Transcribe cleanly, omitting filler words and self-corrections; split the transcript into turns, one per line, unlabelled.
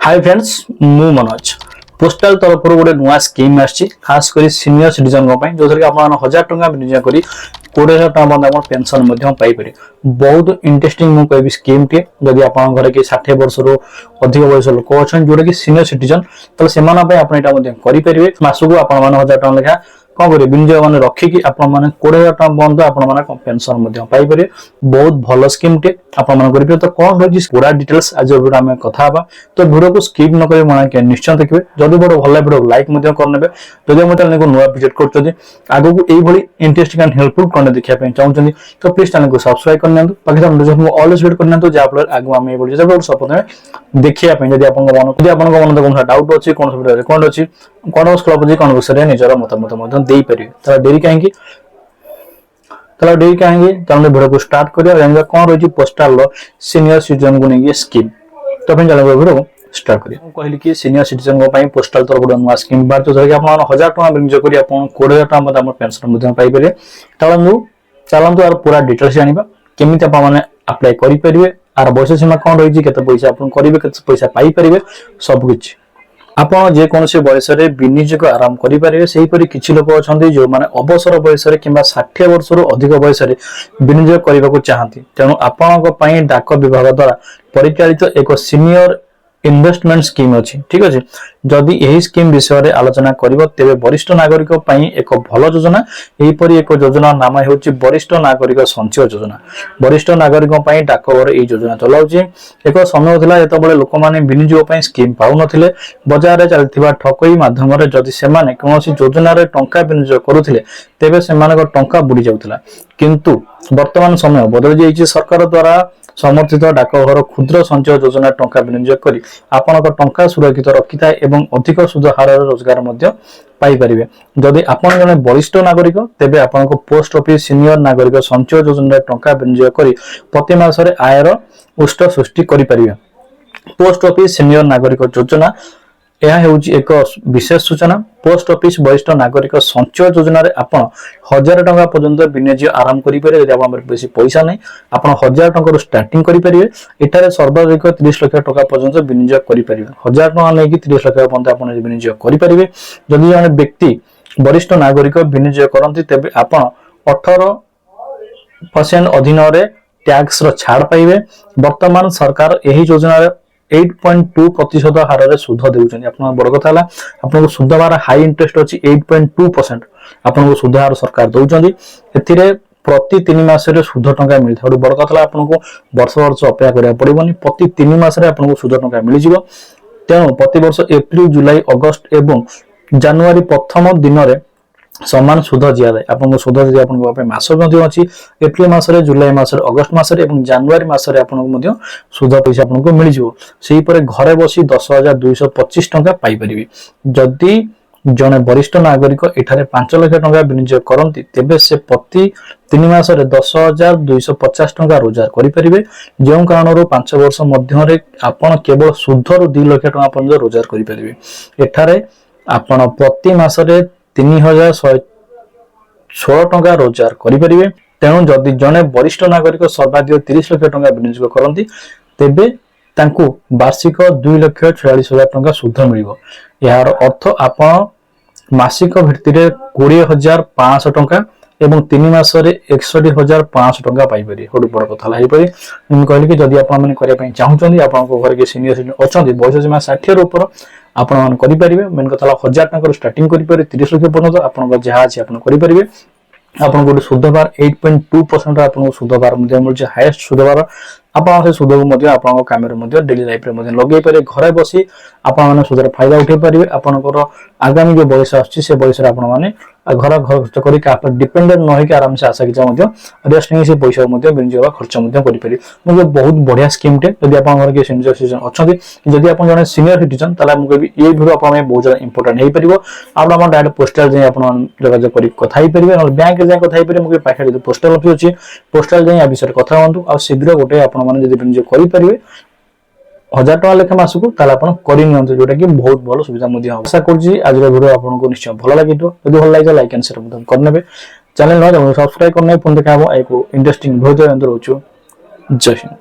Hi friends मु Manoj postal तरफ गोटे नुआ स्कीम आछि खास करी सीनियर सिटीजन जो कि आप 1000 टंका विनियोग करी 20,000 टंका पेंशन पाई पारे बहुत इंटरेस्टिंग मु कहबी स्कीम टी जदि आप घर के 60 वर्ष रो अधिक वयस लोक अच्छा जोटा कि सीनियर सिटीजन तो से करेंगे मासक आप 1000 टंका लेखा कौन करेंगे विनियोग मान रखिकी आप 20,000 टंका बंद आप पेंशन पाइपर बहुत भल स्कीम टे आप तो कौन रही पूरा डिटेल्स आज वीडियो आम कथा तो वीडियो को स्किप न कर मना निश्चय देखिए जदि वीडियो भल वीडियो लाइक करने जदि मो चैनल को नुआ विजिट कर आगो को यही इंटरेस्टिंग एंड हेल्पफुल कंटेंट देखा चाहते तो प्लीज चैनल को सब्सक्राइब करनी बाकी ऑलवेज वेट करनी जहाँफल आगे आम ये सपन देखिए जब मन कौन डाउट अच्छी कौन वीडियो रिकमेंड अच्छी कौन क्लब अच्छी कौन विषय निजर मतामत दे पारे डेरी कहीं चलो डेरी कहेंगे चलो वीडियो को स्टार्ट करिया जानबा कौन रही पोस्टाल सीनियर सिटीजन को नहीं स्कीम तो अपन चलो वीडियो को स्टार्ट करिया कहली कि सीनियर सिटीजन को पई पोस्टाल तरफ नुआ स्कीम बार तो कि आप 1000 टका विनियोग करी आप 20,000 टका पेंशन पाई पारे चलतु यार पूरा डिटेल्स जानिबा केमिति आप माने अप्लाई करि परिबे आर बयस सीमा कौन रही केते पैसा आप करिवे केते पैसा पाई परिबे सब कुछ आप जेकोसी बयस विनियोग आराम करेंगे से किसी लोक अच्छा जो मैंने अवसर बयस कि 60 वर्ष अधिक बयस विनियोग करने को चाहती तेणु आपण डाक विभाग द्वारा परिचालित एक सीनियर इन्वेस्टमेंट स्कीम अच्छी ठीक अच्छे जदि यही स्कीम विषय में आलोचना करिवो तेबे वरिष्ठ नागरिक पई एक भल योजना एहीपरि एक योजना नाम हेउची वरिष्ठ नागरिक संचय योजना वरिष्ठ नागरिक पई डाकघर एही योजना चलाउची एक समय थिला जेतबेले लोक माने विनियोग पई स्कीम पाउ नथिले बाजार रे चलथिबा ठकई माध्यम रे जदि से माने कोनोसी योजना रे टंका विनियोग करूथिले तेबे सेमानक टंका बुडी जाउथिला किंतु वर्तमान समय बदल जाइछि सरकार द्वारा समर्थित डाकघर क्षुद्र संचय योजना टंका विनियोग करी आपनक टंका सुरक्षित रखिथाय एवं अधिक सुध हार रोजगार पाई परिबे जदि आपण जने वरिष्ठ नागरिक तेबे आपनक पोस्ट ऑफिस सीनियर नागरिक संचय योजना टंका विनियोग करी प्रति मासरे आयर उष्ट सृष्टि करि परिबे पोस्ट ऑफिस सीनियर नागरिक योजना यह हेउची एक विशेष सूचना पोस्ट ऑफिस वरिष्ठ नागरिक संचय योजना रे आपण 1000 टका पर्यंत विनियोग आराम करि पारे यदि आपण बेसी पैसा नै आपण 1000 टका स्टार्टिंग करि परिबे एटारे सर्वाधिक 30 लाख टका पर्यंत विनियोग करि परिबे 1000 टका नै कि 30 लाख पर्यंत आपण विनियोग करि परिबे जदि जने व्यक्ति वरिष्ठ नागरिक विनियोग करंती तेबे आपण 18% अधीन रे टैक्स रो छाड़ पाइबे वर्तमान सरकार एही योजना रे 8.2% हार रे सुध देउछन आपन बड़ कथा हला आपन सुध हार हाई इंटरेस्ट अछि 8.2% आपन सुध हार सरकार दउछन एथिरे प्रति 3 मास रे सुध टंका मिल थाउ बड़ कथा हला आपन को वर्ष वर्ष अपेक्षा करिया पड़िबनी प्रति 3 मास रे आपन को सुध टंका मिल जिवो तेनु प्रति वर्ष एप्रिल जुलाई अगस्त एवं जनवरी प्रथम दिन रे समान सुध दिया जाए आपन सुध जदि आपन मास अच्छी एप्रिल मासरे जुलाई मासरे अगस्त मासरे एवं जनवरी मासरे आपन सुध पैसा आपन मिल जिवो सेही परे घरे बसी 10,225 टंका पाई परिबे जदि जने वरिष्ठ नागरिक एठारे 5 लाख टंका विनियोग करंती तेबे से प्रति 3 मासरे 10,250 टंका रोजगार करि परिबे जेउ कारणरो 5 वर्ष मध्य रे आपन केवल सुध रो 2 लाख टंका पर्यंत रोजगार करि परिबे एठारे आपन प्रति मासरे 3,116 टंका रोजगार करें तेणु जदि जने वरिष्ठ नागरिक सर्वाधिक 30 लाख टंका विनियोग करती तेबे तांकु वार्षिक 2,46,000 टंका सुध मिलिबो यार अर्थ आपण मासिक भित्तिरे 20,500 टंका एवं 3 मासरे 61,500 टंका पाई परिबे होड बड़ कथा लाई परि हम कहली कि जदि आपण माने करिया पई चाहुचंदी आपन घर के सीनियर सिटीजन अछंदी बयस सीमा 60 रो ऊपर आपण मान करि परिबे मेन कथा 1000 टका स्टार्टिंग करि पारे 30 लाख पर्यंत आपण जहा अछि आपण करि परिबे आपण गोटे सुधबार 8.2% आपण सुधबार मध्ये मिलছে हाईएस्ट सुधबार आपण से सुध मध्ये आपण काम रे डेली लाइफ रे मध्ये लगै पारे घरे बसी आपण माने सुधर फायदा उठै परिबे आपनकर आगामी जो बयस आछि से बयस रे आपण माने घर खर्च करी का पर डिपेंडेंट न होई के आराम से आशा कि मध्ये रेस्ट नहीं से पैसा मध्ये विनियोग खर्च मध्ये करि पारि मुझे बहुत बढ़िया स्कीम टे यदि आपण घर के सीनियर सिटीजन अछंती यदि आपण जने सीनियर सिटीजन तला मु कहबी ए वीडियो आपण में बहुत ज्यादा इंपोर्टेंट हेई परिबो आपण डायरेक्ट पोस्टल जे आपण जोगाजोग करी कथा हेई परिबे न बैंक जे कथा हेई परिबे मु पाखे जे पोस्टल ऑफिस अछि पोस्टल जे आ विषय कथा होंतु आ शीघ्र गोटे आपण माने यदि विनियोग करि परिबे 1000 टका लेखा मासको ताला आपण करि नियंत्र जोटा कि बहुत भलो सुविधा मध्ये आशा करछि आज वीडियो आपन को निश्चय भलो लागितो यदि भलो लागे लाइक एंड शेयर मध्ये करनेबे चैनल न सब्सक्राइब करने पुन देखा एक इंटरेस्टिंग वीडियो अंदर होछु जय हिंद।